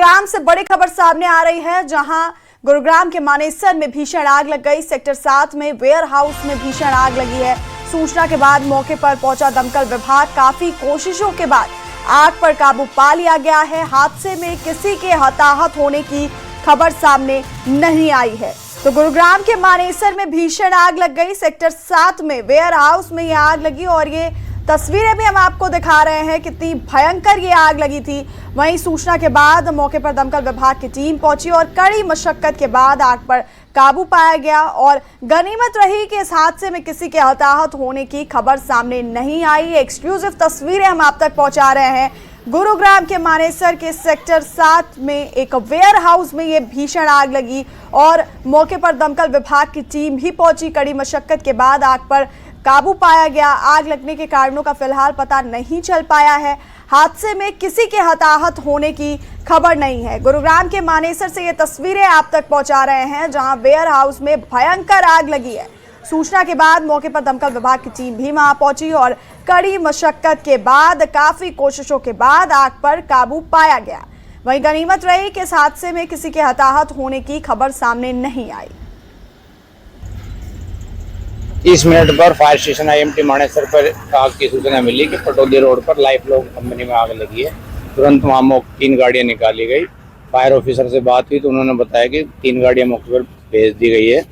गुरुग्राम से बड़ी खबर सामने आ रही है, जहां गुरुग्राम के मानेसर में भीषण आग लग गई। सेक्टर 7 में वेयर हाउस में भीषण आग लगी है। सूचना के बाद मौके पर पहुंचा दमकल विभाग। काफी कोशिशों के बाद आग पर काबू पा लिया गया है। हादसे में किसी के हताहत होने की खबर सामने नहीं आई है। तो गुरुग्राम के मानेसर में भीषण आग लग गई। सेक्टर 7 में वेयर हाउस में ये आग लगी और ये तस्वीरें भी हम आपको दिखा रहे हैं कितनी भयंकर ये आग लगी थी। वहीं सूचना के बाद मौके पर दमकल विभाग की टीम पहुंची और कड़ी मशक्कत के बाद आग पर काबू पाया गया। और गनीमत रही कि इस हादसे में किसी के हताहत होने की खबर सामने नहीं आई। एक्सक्लूसिव तस्वीरें हम आप तक पहुंचा रहे हैं। गुरुग्राम के मानेसर के सेक्टर 7 में एक वेयर हाउस में ये भीषण आग लगी और मौके पर दमकल विभाग की टीम भी पहुंची। कड़ी मशक्कत के बाद आग पर काबू पाया गया। आग लगने के कारणों का फिलहाल पता नहीं चल पाया है। हादसे में किसी के हताहत होने की खबर नहीं है। गुरुग्राम के मानेसर से ये तस्वीरें आप तक पहुंचा रहे हैं, जहां वेयर हाउस में भयंकर आग लगी है। सूचना के बाद मौके पर दमकल विभाग की टीम भी वहां पहुंची और कड़ी मशक्कत के बाद काफी कोशिशों के बाद आग पर काबू पाया गया। वहीं गनीमत रही कि इस हादसे में किसी के हताहत होने की खबर सामने नहीं आई। 30 मिनट पर फायर स्टेशन IMT मानेसर पर आग की सूचना मिली कि पटौदी रोड पर लाइफ लॉग कंपनी में आग लगी है। तुरंत वहां 3 गाड़ियां निकाली गई। फायर ऑफिसर से बात हुई तो उन्होंने बताया कि 3 गाड़ियां मौके पर भेज दी गई है।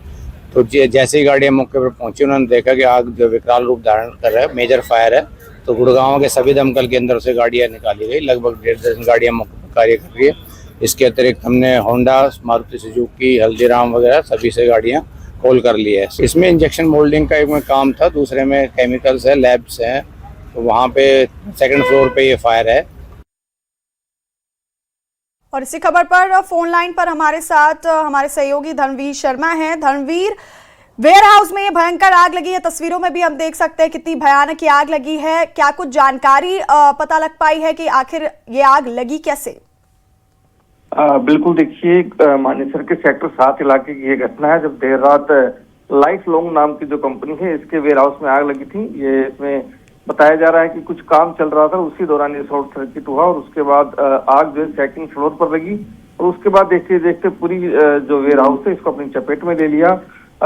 तो जैसे ही गाड़ियां मौके पर पहुंची, उन्होंने देखा कि आग जो विकराल रूप धारण कर रहा है, मेजर फायर है। तो गुड़गांव के सभी दमकल केंद्र से गाड़ियां निकाली गई। लगभग 1.5 दर्जन गाड़ियां मौके पर कार्य कर रही है। इसके अतिरिक्त हमने होंडा, मारुति सुजुकी, हल्दीराम वगैरह सभी से गाड़ियां कॉल कर लिया है। इसमें इंजेक्शन मोल्डिंग का एक में काम था, दूसरे में केमिकल्स है, लैब्स हैं। तो वहाँ पे 2nd फ्लोर पे ये फायर है। और इसी खबर पर फोन लाइन पर हमारे साथ हमारे सहयोगी धर्मवीर शर्मा हैं। धर्मवीर, वेयर हाउस में ये भयंकर आग लगी है। तस्वीरों में भी हम देख सकते हैं कितनी भयानक ये आग लगी है। क्या कुछ जानकारी पता लग पाई है कि आखिर ये आग लगी कैसे? बिल्कुल, देखिए मानेसर के सेक्टर 7 इलाके की ये घटना है, जब देर रात लाइफ लॉन्ग नाम की जो कंपनी है, इसके वेयर हाउस में आग लगी थी। ये इसमें बताया जा रहा है कि कुछ काम चल रहा था, उसी दौरान ये शॉर्ट सर्किट हुआ और उसके बाद आग जो है 2nd फ्लोर पर लगी और उसके बाद देखते देखते पूरी जो वेयर हाउस है इसको अपनी चपेट में ले लिया।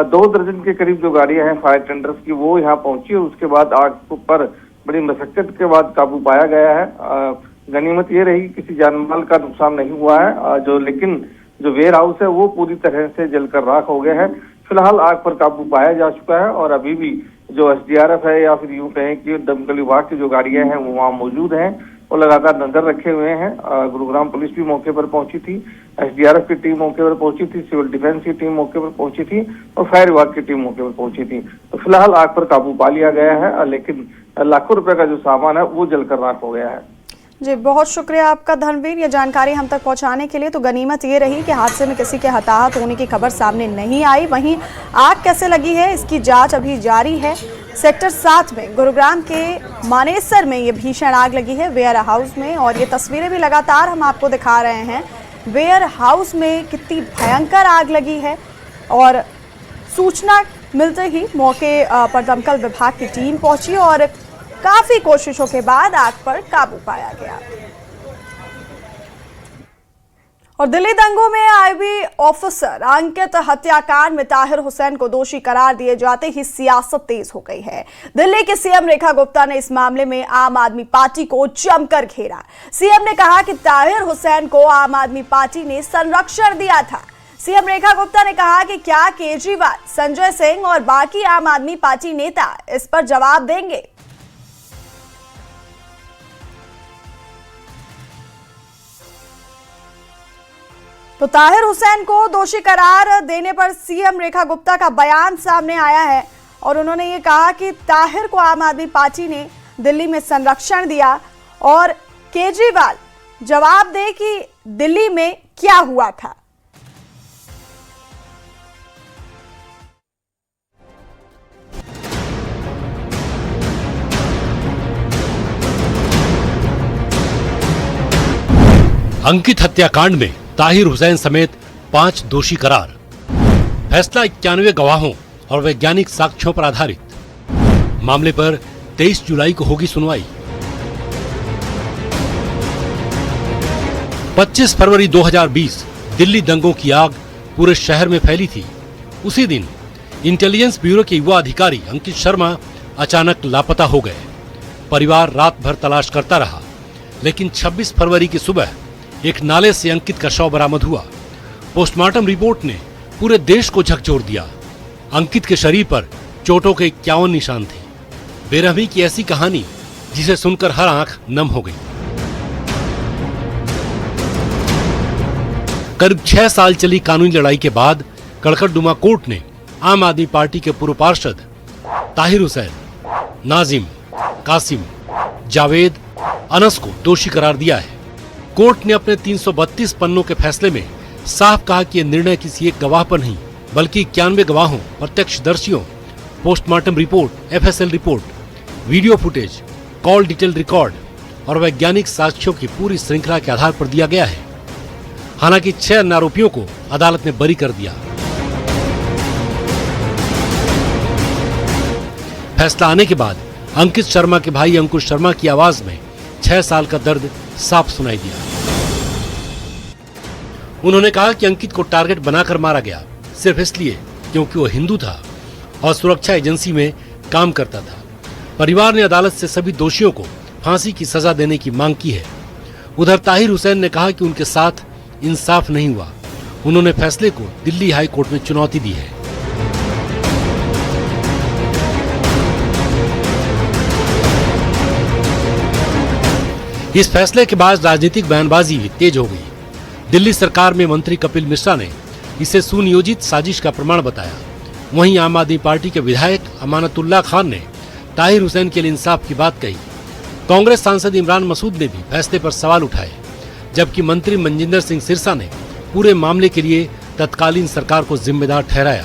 2 दर्जन के करीब जो गाड़ियां हैं फायर टेंडर्स की, वो यहाँ पहुंची और उसके बाद आग पर बड़ी मशक्कत के बाद काबू पाया गया है। गनीमत ये रही किसी जानमाल का नुकसान नहीं हुआ है, लेकिन जो वेयर हाउस है वो पूरी तरह से जलकर राख हो गया है। फिलहाल आग पर काबू पाया जा चुका है और अभी भी जो SDRF है या फिर यूं कहें कि दमकल विभाग की जो गाड़ियां हैं वो वहाँ मौजूद हैं और लगातार नजर रखे हुए हैं। गुरुग्राम पुलिस भी मौके पर पहुंची थी, SDRF की टीम मौके पर पहुंची थी, सिविल डिफेंस की टीम मौके पर पहुंची थी और फायर विभाग की टीम मौके पर पहुंची थी। तो फिलहाल आग पर काबू पा लिया गया है, लेकिन लाखों रुपए का जो सामान है वो जलकर राख हो गया है। जी, बहुत शुक्रिया आपका धर्मवीर, ये जानकारी हम तक पहुंचाने के लिए। तो गनीमत ये रही कि हादसे में किसी के हताहत होने की खबर सामने नहीं आई। वहीं आग कैसे लगी है इसकी जांच अभी जारी है। सेक्टर 7 में गुरुग्राम के मानेसर में ये भीषण आग लगी है वेयर हाउस में, और ये तस्वीरें भी लगातार हम आपको दिखा रहे हैं। वेयर हाउस में कितनी भयंकर आग लगी है और सूचना मिलते ही मौके पर दमकल विभाग की टीम पहुंची और काफी कोशिशों के बाद आग पर काबू पाया गया। और दिल्ली दंगों में IB ऑफिसर अंकित हत्याकांड में ताहिर हुसैन को दोषी करार दिए जाते ही सियासत तेज हो गई है। दिल्ली के CM रेखा गुप्ता ने इस मामले में आम आदमी पार्टी को जमकर घेरा। CM ने कहा कि ताहिर हुसैन को आम आदमी पार्टी ने संरक्षण दिया था। CM रेखा गुप्ता ने कहा कि क्या केजरीवाल, संजय सिंह और बाकी आम आदमी पार्टी नेता इस पर जवाब देंगे। तो ताहिर हुसैन को दोषी करार देने पर CM रेखा गुप्ता का बयान सामने आया है और उन्होंने ये कहा कि ताहिर को आम आदमी पार्टी ने दिल्ली में संरक्षण दिया और केजरीवाल जवाब दे कि दिल्ली में क्या हुआ था। अंकित हत्याकांड में ताहिर हुसैन समेत 5 दोषी करार। फैसला 91 गवाहों और वैज्ञानिक साक्ष्यों पर आधारित। मामले पर 23 जुलाई को होगी सुनवाई। 25 फरवरी 2020 दिल्ली दंगों की आग पूरे शहर में फैली थी। उसी दिन इंटेलिजेंस ब्यूरो के युवा अधिकारी अंकित शर्मा अचानक लापता हो गए। परिवार रात भर तलाश करता रहा, लेकिन 26 फरवरी की सुबह एक नाले से अंकित का शव बरामद हुआ। पोस्टमार्टम रिपोर्ट ने पूरे देश को झकझोर दिया। अंकित के शरीर पर चोटों के 51 निशान थे। बेरहमी की ऐसी कहानी जिसे सुनकर हर आंख नम हो गई। करीब 6 साल चली कानूनी लड़ाई के बाद कड़कड़डुमा कोर्ट ने आम आदमी पार्टी के पूर्व पार्षद ताहिर हुसैन, नाजिम, कासिम, जावेद, अनस को दोषी करार दिया है। कोर्ट ने अपने 332 पन्नों के फैसले में साफ कहा कि यह निर्णय किसी एक गवाह पर नहीं, बल्कि 91 गवाहों, प्रत्यक्षदर्शियों, postmortem report, FSL report, video footage, call detail record और वैज्ञानिक साक्ष्यों की पूरी श्रृंखला के आधार पर दिया गया है। हालांकि 6 अन्य आरोपियों को अदालत ने बरी कर दिया। फैसला आने के बाद अंकित शर्मा के भाई अंकुश शर्मा की आवाज में 6 साल का दर्द साफ सुनाई दिया। उन्होंने कहा कि अंकित को टारगेट बनाकर मारा गया, सिर्फ इसलिए क्योंकि वो हिंदू था और सुरक्षा एजेंसी में काम करता था। परिवार ने अदालत से सभी दोषियों को फांसी की सजा देने की मांग की है। उधर ताहिर हुसैन ने कहा कि उनके साथ इंसाफ नहीं हुआ। उन्होंने फैसले को दिल्ली हाई कोर्ट में चुनौती दी है। इस फैसले के बाद राजनीतिक बयानबाजी भी तेज हो गई। दिल्ली सरकार में मंत्री कपिल मिश्रा ने इसे सुनियोजित साजिश का प्रमाण बताया। वहीं आम आदमी पार्टी के विधायक अमानतुल्लाह खान ने ताहिर हुसैन के लिए इंसाफ की बात कही। कांग्रेस सांसद इमरान मसूद ने भी फैसले पर सवाल उठाए, जबकि मंत्री मनजिंदर सिंह सिरसा ने पूरे मामले के लिए तत्कालीन सरकार को जिम्मेदार ठहराया।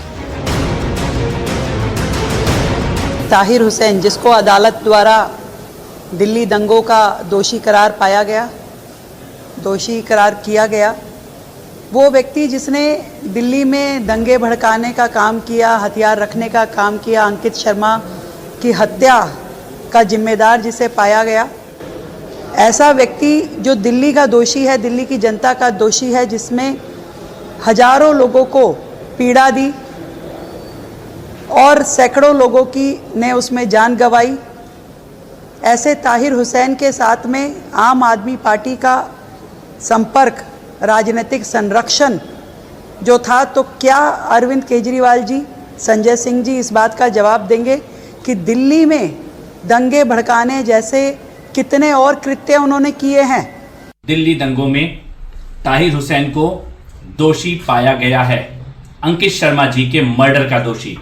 ताहिर हुसैन, जिसको अदालत द्वारा दिल्ली दंगों का दोषी करार पाया गया, दोषी करार किया गया, वो व्यक्ति जिसने दिल्ली में दंगे भड़काने का काम किया, हथियार रखने का काम किया, अंकित शर्मा की हत्या का जिम्मेदार जिसे पाया गया, ऐसा व्यक्ति जो दिल्ली का दोषी है, दिल्ली की जनता का दोषी है, जिसमें हजारों लोगों को पीड़ा दी और सैकड़ों लोगों की ने उसमें जान गंवाई, ऐसे ताहिर हुसैन के साथ में आम आदमी पार्टी का संपर्क, राजनीतिक संरक्षण जो था, तो क्या अरविंद केजरीवाल जी, संजय सिंह जी इस बात का जवाब देंगे कि दिल्ली में दंगे भड़काने जैसे कितने और कृत्य उन्होंने किए हैं? दिल्ली दंगों में ताहिर हुसैन को दोषी पाया गया है, अंकित शर्मा जी के मर्डर का दोषी।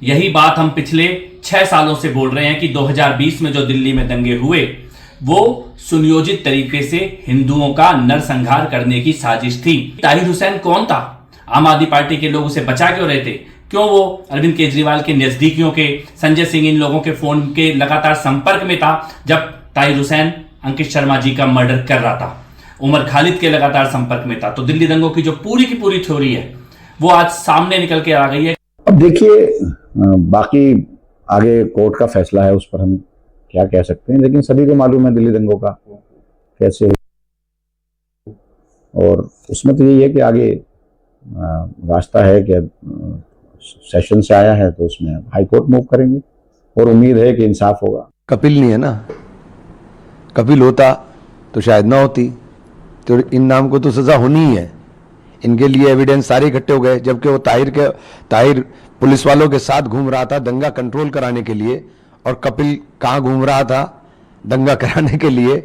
यही बात हम पिछले 6 सालों से बोल रहे हैं कि 2020 में जो दिल्ली में दंगे हुए वो सुनियोजित तरीके से हिंदुओं का नरसंहार करने की साजिश थी। ताहिर हुसैन कौन था? आम आदमी पार्टी के लोग उसे बचा क्यों रहे थे? क्यों वो अरविंद केजरीवाल के नजदीकियों के, संजय सिंह, इन लोगों के फोन के लगातार संपर्क में था जब ताहिर हुसैन अंकित शर्मा जी का मर्डर कर रहा था? उमर खालिद के लगातार संपर्क में था। तो दिल्ली दंगों की जो पूरी की पूरी थ्योरी है वो आज सामने निकल के आ गई है। अब देखिए, बाकी आगे कोर्ट का फैसला है, उस पर हम क्या कह सकते हैं, लेकिन सभी को मालूम है दिल्ली दंगों का कैसे, और उसमें तो यही है कि आगे रास्ता है कि सेशन से आया है तो उसमें हाई कोर्ट मूव करेंगे और उम्मीद है कि इंसाफ होगा। कपिल नहीं है ना, कपिल होता तो शायद ना होती, तो इन नाम को तो सजा होनी ही है। इनके लिए एविडेंस सारे इकट्ठे हो गए, जबकि वो ताहिर पुलिस वालों के साथ घूम रहा था दंगा कंट्रोल कराने के लिए, और कपिल कहाँ घूम रहा था दंगा कराने के लिए।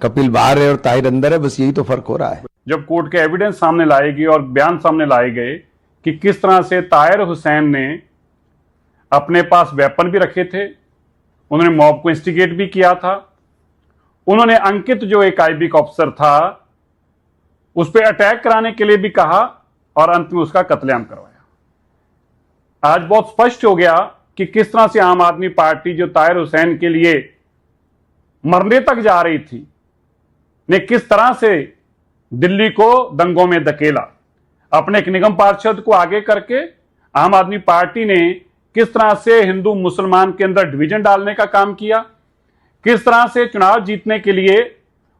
कपिल बाहर है और ताहिर अंदर है, बस यही तो फर्क हो रहा है। जब कोर्ट के एविडेंस सामने लाएगी और बयान सामने लाए गए कि किस तरह से ताहिर हुसैन ने अपने पास वेपन भी रखे थे, उन्होंने मॉब को इंस्टिगेट भी किया था, उन्होंने अंकित जो एक आईबी का ऑफिसर था उस पर अटैक कराने के लिए भी कहा और अंत में उसका कत्लेआम करवाया। आज बहुत स्पष्ट हो गया कि किस तरह से आम आदमी पार्टी जो ताहिर हुसैन के लिए मरने तक जा रही थी ने किस तरह से दिल्ली को दंगों में धकेला। अपने एक निगम पार्षद को आगे करके आम आदमी पार्टी ने किस तरह से हिंदू मुसलमान के अंदर डिवीजन डालने का काम किया, किस तरह से चुनाव जीतने के लिए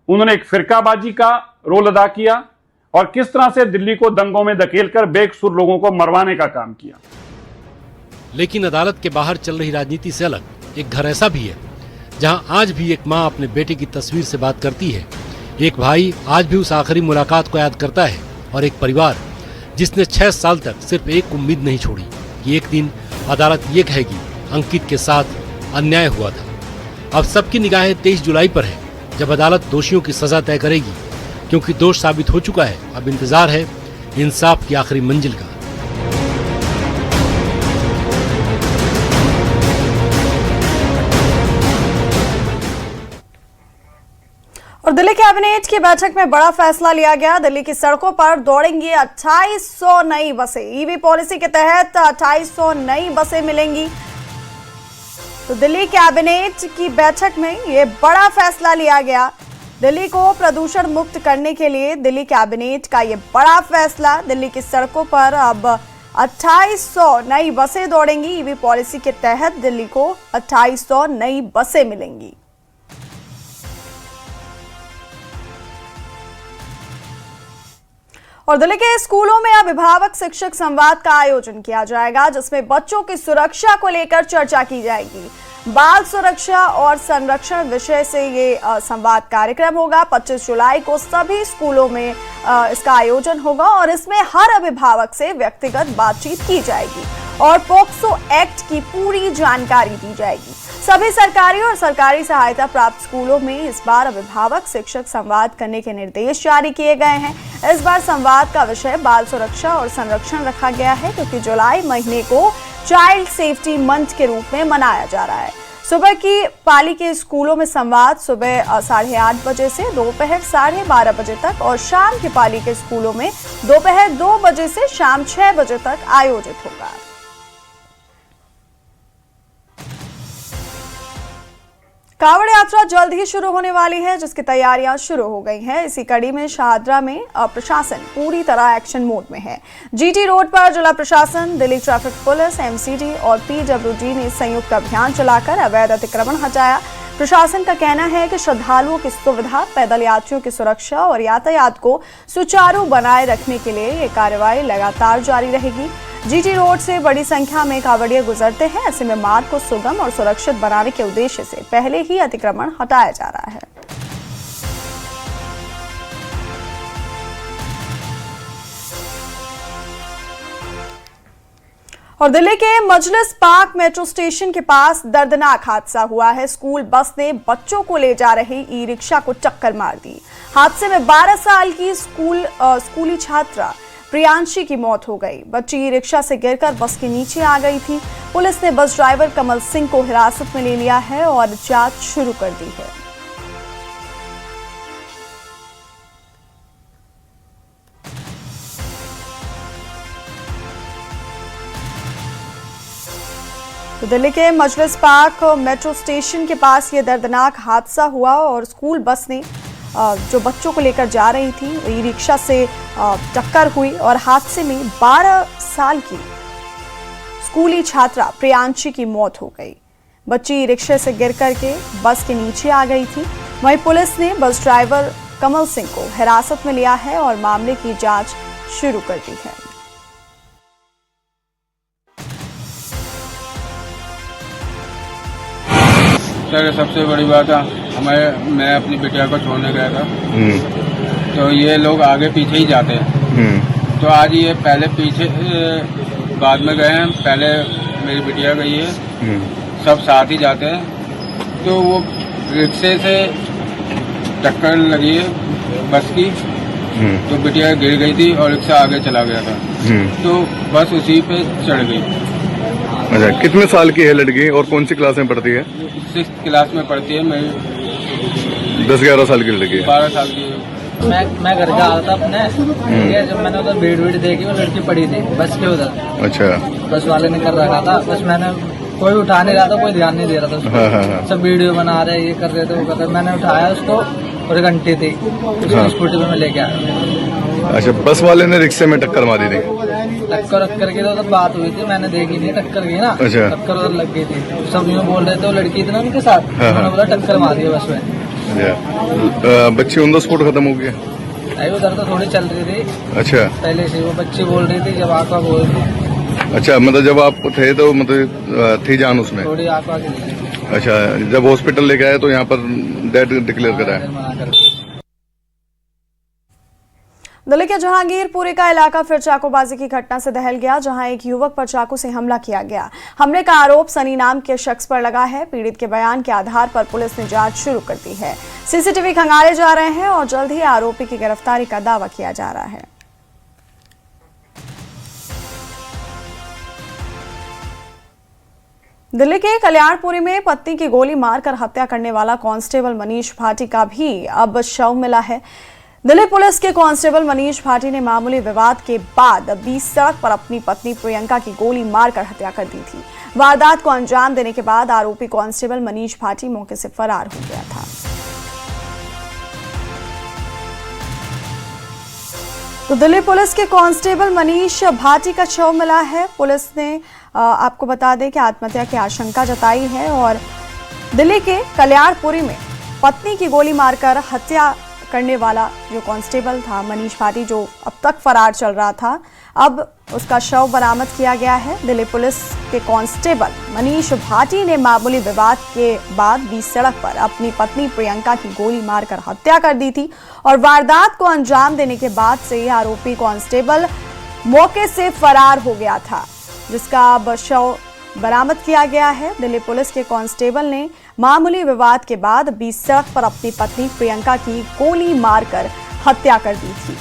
उन्होंने एक फिरकाबाजी का रोल अदा किया और किस तरह से दिल्ली को दंगों में धकेलकर बेकसूर लोगों को मरवाने का काम किया। लेकिन अदालत के बाहर चल रही राजनीति से अलग एक घर ऐसा भी है जहां आज भी एक मां अपने बेटे की तस्वीर से बात करती है, एक भाई आज भी उस आखिरी मुलाकात को याद करता है और एक परिवार जिसने 6 साल तक सिर्फ एक उम्मीद नहीं छोड़ी कि एक दिन अदालत ये कहेगी अंकित के साथ अन्याय हुआ था। अब सबकी निगाहें 23 जुलाई पर है जब अदालत दोषियों की सजा तय करेगी, क्योंकि दोष साबित हो चुका है। अब इंतजार है इंसाफ की आखिरी मंजिल का। और दिल्ली कैबिनेट की बैठक में बड़ा फैसला लिया गया। दिल्ली की सड़कों पर दौड़ेंगी 2800 नई बसें। ईवी पॉलिसी के तहत 2800 नई बसें मिलेंगी। तो दिल्ली कैबिनेट की बैठक में ये बड़ा फैसला लिया गया। दिल्ली को प्रदूषण मुक्त करने के लिए दिल्ली कैबिनेट का ये बड़ा फैसला। दिल्ली की सड़कों पर अब 2800 नई बसें दौड़ेंगी। ईवी पॉलिसी के तहत दिल्ली को 2800 नई बसें मिलेंगी। और दिल्ली के स्कूलों में अभिभावक शिक्षक संवाद का आयोजन किया जाएगा, जिसमें बच्चों की सुरक्षा को लेकर चर्चा की जाएगी। बाल सुरक्षा और संरक्षण विषय से ये संवाद कार्यक्रम होगा। 25 जुलाई को सभी स्कूलों में इसका आयोजन होगा और इसमें हर अभिभावक से व्यक्तिगत बातचीत की जाएगी और पोक्सो एक्ट की पूरी जानकारी दी जाएगी। सभी सरकारी और सरकारी सहायता प्राप्त स्कूलों में इस बार अभिभावक शिक्षक संवाद करने के निर्देश जारी किए गए हैं। इस बार संवाद का विषय बाल सुरक्षा और संरक्षण रखा गया है, क्योंकि जुलाई महीने को चाइल्ड सेफ्टी मंथ के रूप में मनाया जा रहा है। सुबह की पाली के स्कूलों में संवाद सुबह 8:30 बजे से दोपहर 12:30 बजे तक और शाम की पाली के स्कूलों में दोपहर 2 बजे से शाम 6 बजे तक आयोजित होगा। कांवड़ यात्रा जल्द ही शुरू होने वाली है, जिसकी तैयारियां शुरू हो गई हैं। इसी कड़ी में शाहदरा में प्रशासन पूरी तरह एक्शन मोड में है। जीटी रोड पर जिला प्रशासन, दिल्ली ट्रैफिक पुलिस, एमसीडी और पीडब्ल्यूडी ने संयुक्त अभियान चलाकर अवैध अतिक्रमण हटाया। प्रशासन का कहना है कि श्रद्धालुओं की सुविधा, पैदल यात्रियों की सुरक्षा और यातायात को सुचारू बनाए रखने के लिए ये कार्रवाई लगातार जारी रहेगी। जीटी रोड से बड़ी संख्या में कांवड़िए गुजरते हैं। ऐसे में मार्ग को सुगम और सुरक्षित बनाने के उद्देश्य से पहले ही अतिक्रमण हटाया जा रहा है। और दिल्ली के मजलिस पार्क मेट्रो स्टेशन के पास दर्दनाक हादसा हुआ है। स्कूल बस ने बच्चों को ले जा रही ई रिक्शा को टक्कर मार दी। हादसे में 12 साल की स्कूली छात्रा प्रियांशी की मौत हो गई। बच्ची ई रिक्शा से गिरकर बस के नीचे आ गई थी। पुलिस ने बस ड्राइवर कमल सिंह को हिरासत में ले लिया है और जांच शुरू कर दी है। तो दिल्ली के मजलिस पार्क मेट्रो स्टेशन के पास ये दर्दनाक हादसा हुआ और स्कूल बस ने जो बच्चों को लेकर जा रही थी ई रिक्शा से टक्कर हुई और हादसे में 12 साल की स्कूली छात्रा प्रियांशी की मौत हो गई। बच्ची ई रिक्शे से गिर करके बस के नीचे आ गई थी। वहीं पुलिस ने बस ड्राइवर कमल सिंह को हिरासत में लिया है और मामले की जांच शुरू कर दी है। सर सबसे बड़ी बात है, मैं अपनी बिटिया को छोड़ने गया था तो ये लोग आगे पीछे ही जाते हैं। तो आज ये पहले पीछे बाद में गए हैं, पहले मेरी बिटिया गई है, सब साथ ही जाते हैं। तो वो रिक्शे से टक्कर लगी है बस की, तो बिटिया गिर गई थी और रिक्शा आगे चला गया था, तो बस उसी पे चढ़ गई। अच्छा, कितने साल की है लड़की और कौन सी क्लास में पढ़ती है? 6th क्लास में पढ़ती है। मेरी 10-11 साल की लड़की है। 12 साल की है। मैं घर जा रहा था अपने, जब मैंने उधर भीड़ देखी, वो लड़की पड़ी थी बस के उधर। अच्छा। बस वाले ने कर रखा था, बस मैंने कोई उठा नहीं रहा था, कोई ध्यान नहीं दे रहा था उसको। सब वीडियो बना रहे, ये कर रहे थे, वो कर रहे। मैंने उठाया उसको और एक आंटी थी, उसको स्कूटी पे मैं लेके आया। अच्छा, बस वाले ने रिक्शे में टक्कर मारी थी? टक्कर की तो बात हुई थी, मैंने देखी नहीं, टक्कर की ना। अच्छा। टक्कर उधर लग गई थी, सब यूँ बोल रहे थे वो लड़की थी ना उनके साथ, उन्होंने बोला टक्कर मारी है बस में। बच्ची ऑन द स्पॉट खत्म हो गया? अभी उधर तो थोड़ी चल रही थी। अच्छा, पहले से वो बच्ची बोल रही थी, जब आका बोल रही थी। अच्छा, मतलब जब आप थे तो मतलब थी जान उसमें? थोड़ी आका की नहीं। अच्छा, जब हॉस्पिटल लेके आए तो यहाँ पर डेड डिक्लेयर कराया? दिल्ली के जहांगीरपुरी का इलाका फिर चाकूबाजी की घटना से दहल गया, जहां एक युवक पर चाकू से हमला किया गया। हमले का आरोप सनी नाम के शख्स पर लगा है। पीड़ित के बयान के आधार पर पुलिस ने जांच शुरू कर दी है। सीसीटीवी खंगाले जा रहे हैं और जल्द ही आरोपी की गिरफ्तारी का दावा किया जा रहा है। दिल्ली के कल्याणपुरी में पत्नी की गोली मारकर हत्या करने वाला कांस्टेबल मनीष भाटी का भी अब शव मिला है। दिल्ली पुलिस के कांस्टेबल मनीष भाटी ने मामूली विवाद के बाद बीच सड़क पर अपनी पत्नी प्रियंका की गोली मारकर हत्या कर दी थी। वारदात को अंजाम देने के बाद आरोपी कांस्टेबल मनीष भाटी मौके से फरार हो गया था। तो दिल्ली पुलिस के कांस्टेबल मनीष भाटी का शव मिला है। पुलिस ने आपको बता दें कि आत्महत्या की आशंका जताई है और दिल्ली के कल्याणपुरी में पत्नी की गोली मारकर हत्या करने वाला जो कांस्टेबल था मनीष भाटी, जो अब तक फरार चल रहा था, अब उसका शव बरामद किया गया है। दिल्ली पुलिस के कांस्टेबल मनीष भाटी ने मामूली विवाद के बाद बीच सड़क पर अपनी पत्नी प्रियंका की गोली मारकर हत्या कर दी थी और वारदात को अंजाम देने के बाद से आरोपी कांस्टेबल मौके से फरार हो गया था, जिसका अब शव बरामद किया गया है। दिल्ली पुलिस के कांस्टेबल ने मामूली विवाद के बाद बीच सड़क पर अपनी पत्नी प्रियंका की गोली मारकर हत्या कर दी थी।